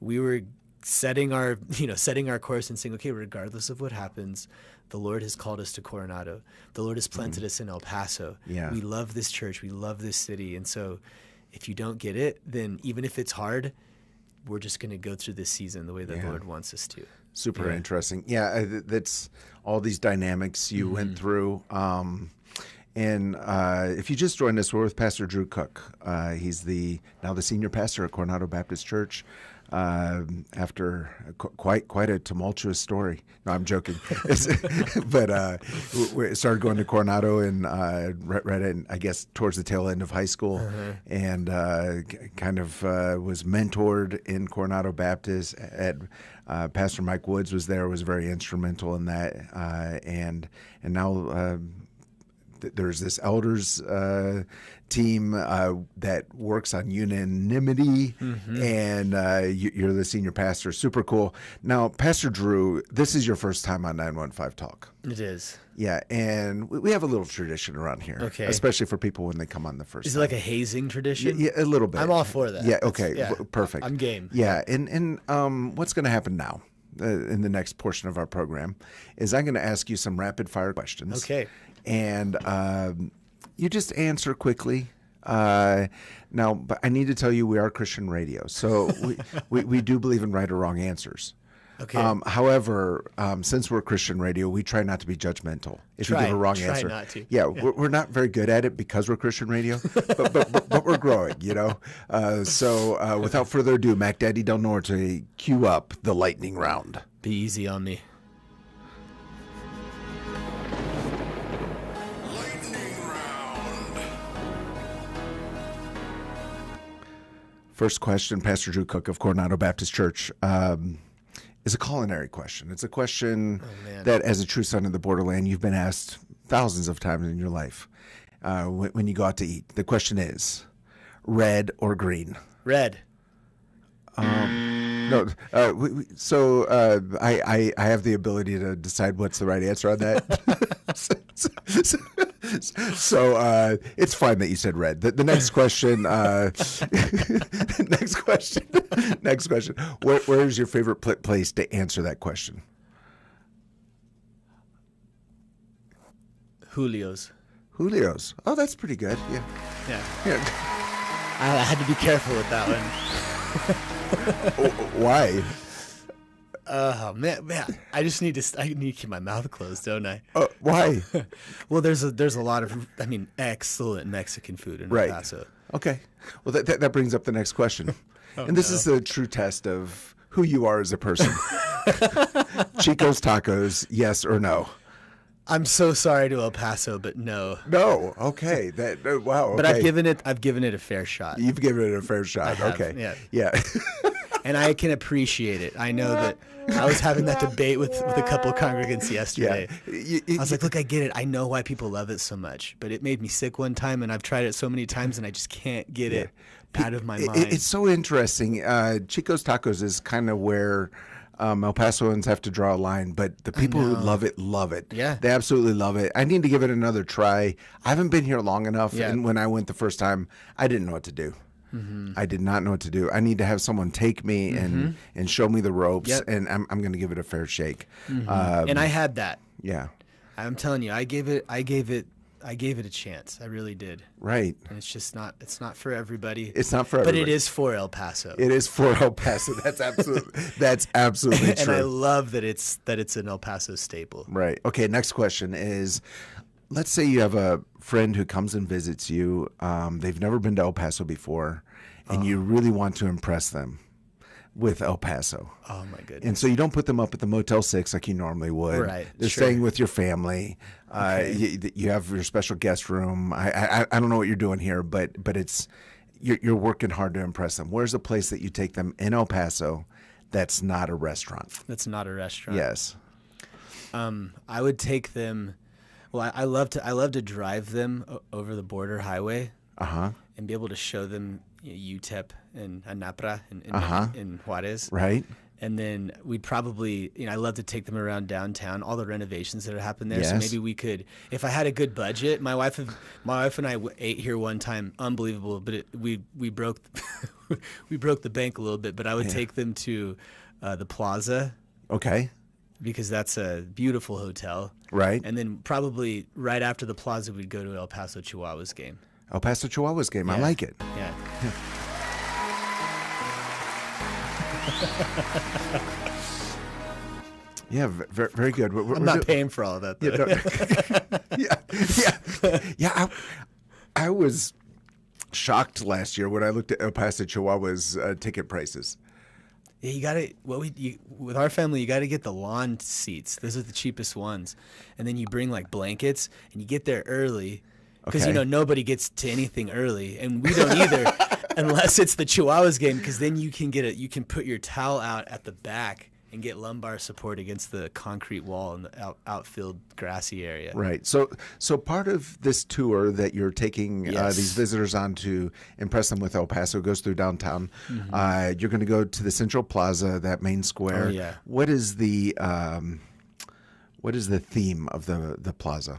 we were setting our course and saying, okay, regardless of what happens, the Lord has called us to Coronado. The Lord has planted us in El Paso. Yeah. We love this church. We love this city. And so if you don't get it, then even if it's hard, we're just going to go through this season the way that the Lord wants us to. Super interesting. Yeah, that's all these dynamics you went through. And if you just joined us, we're with Pastor Drew Cook. He's now the senior pastor at Coronado Baptist Church. After quite a tumultuous story. No, I'm joking. But we started going to Coronado and right in, I guess, towards the tail end of high school, and kind of was mentored in Coronado Baptist. Pastor Mike Woods was there, was very instrumental in that, and now. There's this elders team that works on unanimity, and you're the senior pastor. Super cool. Now, Pastor Drew, this is your first time on 915 Talk. It is. Yeah, and we have a little tradition around here, especially for people when they come on the first time. Is it like a hazing tradition? Yeah, a little bit. I'm all for that. Yeah, okay, perfect. I'm game. Yeah, and what's going to happen now? In the next portion of our program is I'm going to ask you some rapid fire questions. Okay. And you just answer quickly. Now, but I need to tell you we are Christian radio, so we do believe in right or wrong answers. Okay. However, since we're Christian radio, we try not to be judgmental. If you give a wrong answer, not to. Yeah, we're not very good at it because we're Christian radio, but we're growing, you know. So without further ado, Mac Daddy Del Norte, cue up the lightning round. Be easy on me. First question, Pastor Drew Cook of Coronado Baptist Church, is a culinary question. It's a question that, as a true son of the borderland, you've been asked thousands of times in your life when you go out to eat. The question is, red or green? Red. No. So I have the ability to decide what's the right answer on that. So it's fine that you said red. The next question. Next question. Where is your favorite place to answer that question? Julio's. Julio's. Oh, that's pretty good. Yeah. I had to be careful with that one. Why? Oh man, I need to keep my mouth closed, don't I? Why? Well, there's a lot of, excellent Mexican food in El Paso. Okay. Well, that brings up the next question, this is the true test of who you are as a person. Chico's Tacos, yes or no? I'm so sorry to El Paso, but no. No. Okay. Wow. Okay. But I've given it a fair shot. You've given it a fair shot. I have, okay. Yeah. and I can appreciate it. I know that I was having that debate with a couple congregants yesterday. I was like, look, I get it. I know why people love it so much, but it made me sick one time, and I've tried it so many times, and I just can't get it out of my mind. It's so interesting. Chico's Tacos is kind of where El Pasoans have to draw a line, but the people who love it. Yeah. They absolutely love it. I need to give it another try. I haven't been here long enough, and when I went the first time, I didn't know what to do. I did not know what to do. I need to have someone take me and show me the ropes, and I'm going to give it a fair shake. And I had that. Yeah. I'm telling you, I gave it a chance. I really did. Right. And it's just not. It's not for everybody. It's not for everybody. But it is for El Paso. It is for El Paso. That's absolutely true. And I love that it's an El Paso staple. Right. Okay. Next question is, let's say you have a friend who comes and visits you. They've never been to El Paso before, and you really want to impress them with El Paso. Oh my goodness. And so you don't put them up at the Motel 6 like you normally would. Right. They're staying with your family. You have your special guest room. I don't know what you're doing here, but it's you're working hard to impress them. Where's a place that you take them in El Paso that's not a restaurant? That's not a restaurant. Yes. I would take them. Well, I love to drive them over the border highway. And be able to show them UTEP and Anapra in Juarez. Right. And then we'd probably, I love to take them around downtown, all the renovations that have happened there. Yes. So maybe we could, if I had a good budget, my wife and I ate here one time, unbelievable, but we broke we broke the bank a little bit. But I would take them to the Plaza. Okay. Because that's a beautiful hotel. Right. And then probably right after the Plaza, we'd go to El Paso Chihuahuas game. El Paso Chihuahuas game. I like it. Yeah. Yeah, very good. I'm not paying for all of that, though. Yeah. I was shocked last year when I looked at El Paso Chihuahuas ticket prices. Yeah, you gotta. With our family, you gotta get the lawn seats. Those are the cheapest ones, and then you bring like blankets, and you get there early. Because nobody gets to anything early, and we don't either, unless it's the Chihuahuas game. Because then you can put your towel out at the back and get lumbar support against the concrete wall in the outfield grassy area. Right. So part of this tour that you're taking these visitors on to impress them with El Paso goes through downtown. You're going to go to the Central Plaza, that main square. Oh, yeah. What is the theme of the plaza?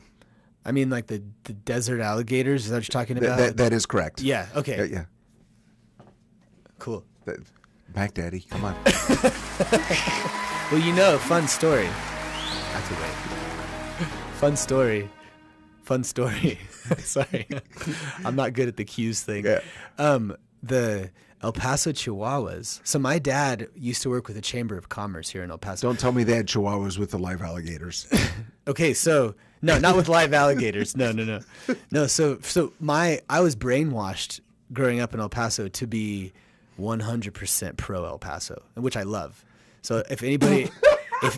I mean, like the desert alligators. Is that what you're talking about? That is correct. Yeah. Okay. Yeah. Cool. Back, Daddy. Come on. Well, fun story. That's a wait. Fun story. Sorry. I'm not good at the cues thing. Yeah. The El Paso Chihuahuas. So my dad used to work with the Chamber of Commerce here in El Paso. Don't tell me they had Chihuahuas with the live alligators. Okay, so no, not with live alligators. No. No, so I was brainwashed growing up in El Paso to be 100% pro El Paso, which I love. So if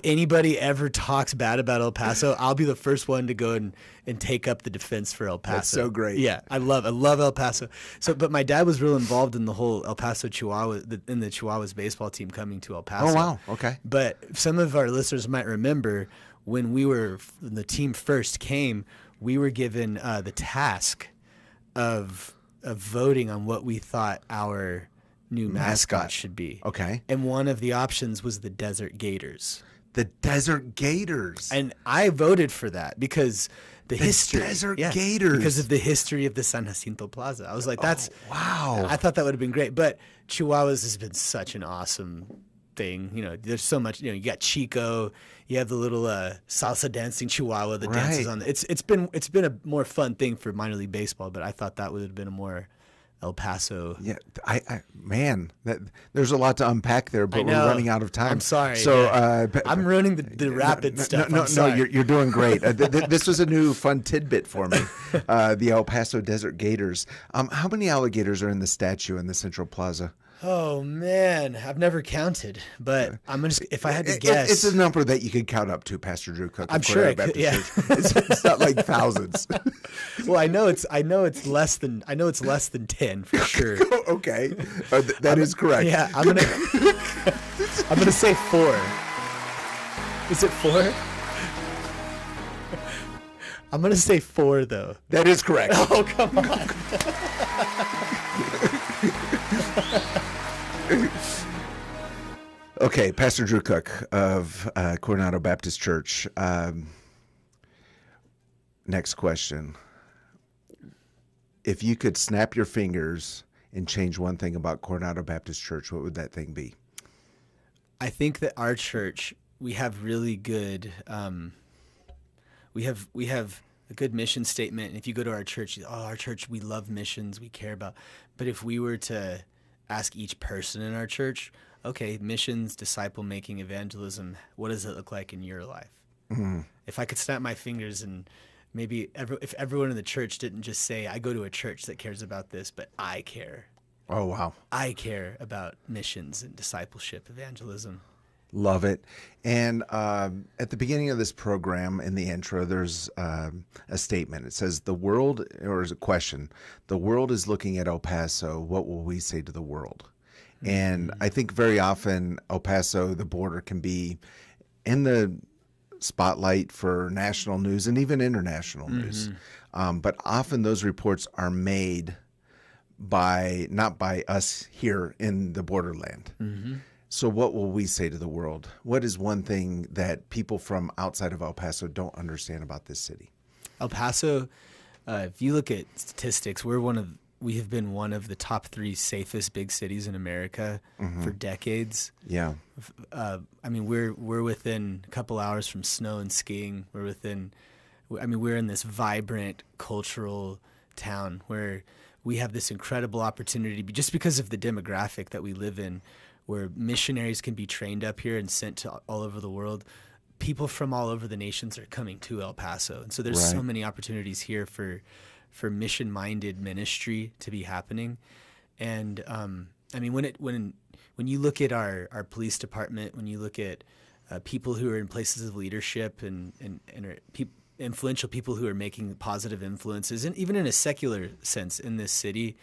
anybody ever talks bad about El Paso, I'll be the first one to go and take up the defense for El Paso. That's so great. Yeah, I love El Paso. So, but my dad was real involved in the whole El Paso Chihuahua, in the Chihuahuas baseball team coming to El Paso. Oh, wow. Okay. But some of our listeners might remember when the team first came, we were given the task of voting on what we thought our new mascot should be. Okay. And one of the options was the Desert Gators. The Desert Gators. And I voted for that because the history. Desert Gators. Because of the history of the San Jacinto Plaza. I was like, wow. I thought that would have been great. But Chihuahuas has been such an awesome thing. There's so much. You got Chico. You have the little salsa dancing Chihuahua that dances on. It's been a more fun thing for minor league baseball. But I thought that would have been a more El Paso. Yeah, there's a lot to unpack there, but we're running out of time. I'm sorry. So I'm ruining the rapid stuff. No, you're doing great. This was a new fun tidbit for me. The El Paso Desert Gators. How many alligators are in the statue in the Central Plaza? Oh man, I've never counted, but I'm gonna. If I had to guess, it's a number that you could count up to, Pastor Drew Cook. I'm sure I could. Yeah, it's not like thousands. Well, I know it's less than 10 for sure. Okay, that is correct. Yeah, I'm gonna say 4. Is it 4? I'm gonna say 4 though. That is correct. Oh, come on. Okay, Pastor Drew Cook of Coronado Baptist Church. Next question. If you could snap your fingers and change one thing about Coronado Baptist Church, what would that thing be? I think that our church, we have really good, we have a good mission statement. And if you go to our church, our church, we love missions, we care about. But if we were to ask each person in our church, okay, missions, disciple making, evangelism, what does it look like in your life? Mm-hmm. If I could snap my fingers and maybe if everyone in the church didn't just say, I go to a church that cares about this, but I care. Oh, wow. I care about missions and discipleship, evangelism. Love it. And at the beginning of this program, in the intro, there's a statement. It says, the world, or is a question, the world is looking at El Paso. What will we say to the world? Mm-hmm. And I think very often El Paso, the border, can be in the spotlight for national news and even international news. But often those reports are made not by us here in the borderland. Mm-hmm. So what will we say to the world? What is one thing that people from outside of El Paso don't understand about this city? El Paso, if you look at statistics, we have been one of the top 3 safest big cities in America for decades. Yeah. I mean, we're within a couple hours from snow and skiing. We're in this vibrant cultural town where we have this incredible opportunity just because of the demographic that we live in, where missionaries can be trained up here and sent to all over the world. People from all over the nations are coming to El Paso. And so there's so many opportunities here for mission-minded ministry to be happening. And I mean, when you look at our police department, when you look at people who are in places of leadership and are influential people who are making positive influences, and even in a secular sense in this city,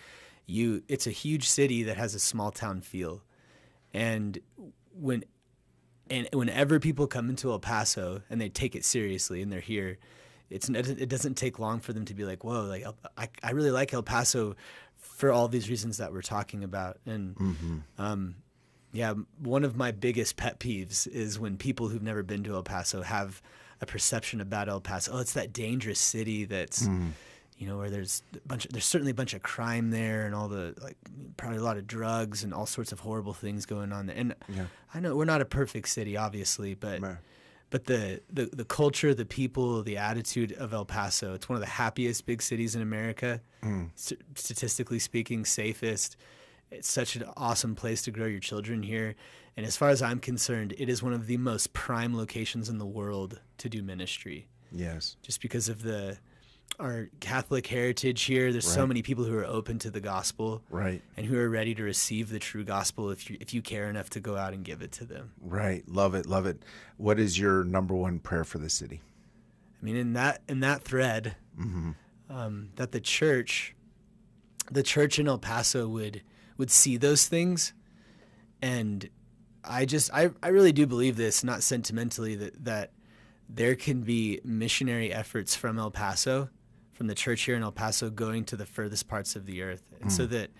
it's a huge city that has a small town feel. And whenever people come into El Paso and they take it seriously and they're here, it doesn't take long for them to be like, whoa, like I really like El Paso for all these reasons that we're talking about. And one of my biggest pet peeves is when people who've never been to El Paso have a perception about El Paso. Oh, it's that dangerous city that's where there's certainly a bunch of crime there and all the probably a lot of drugs and all sorts of horrible things going on there. And I know we're not a perfect city, obviously, but the culture, the people, the attitude of El Paso, it's one of the happiest big cities in America, statistically speaking, safest. It's such an awesome place to grow your children here. And as far as I'm concerned, it is one of the most prime locations in the world to do ministry. Yes. Just because of our Catholic heritage here. There's so many people who are open to the gospel, and who are ready to receive the true gospel if you care enough to go out and give it to them. Right. Love it. Love it. What is your number one prayer for the city? I mean, in that thread, that the church in El Paso would see those things. And I really do believe this, not sentimentally, that there can be missionary efforts from El Paso, from the church here in El Paso, going to the furthest parts of the earth. And so that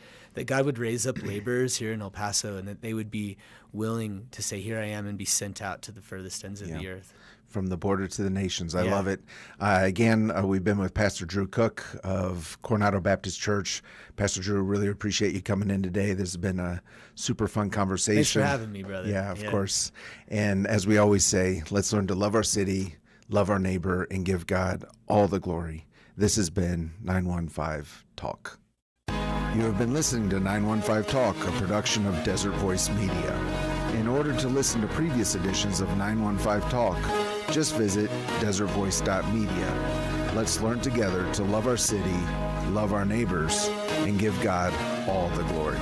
God would raise up laborers here in El Paso, and that they would be willing to say, here I am, and be sent out to the furthest ends of the earth. From the border to the nations. I love it. Again, we've been with Pastor Drew Cook of Coronado Baptist Church. Pastor Drew, really appreciate you coming in today. This has been a super fun conversation. Thanks for having me, brother. Yeah, of course. And as we always say, let's learn to love our city, love our neighbor, and give God all the glory. This has been 915 Talk. You have been listening to 915 Talk, a production of Desert Voice Media. In order to listen to previous editions of 915 Talk, just visit desertvoice.media. Let's learn together to love our city, love our neighbors, and give God all the glory.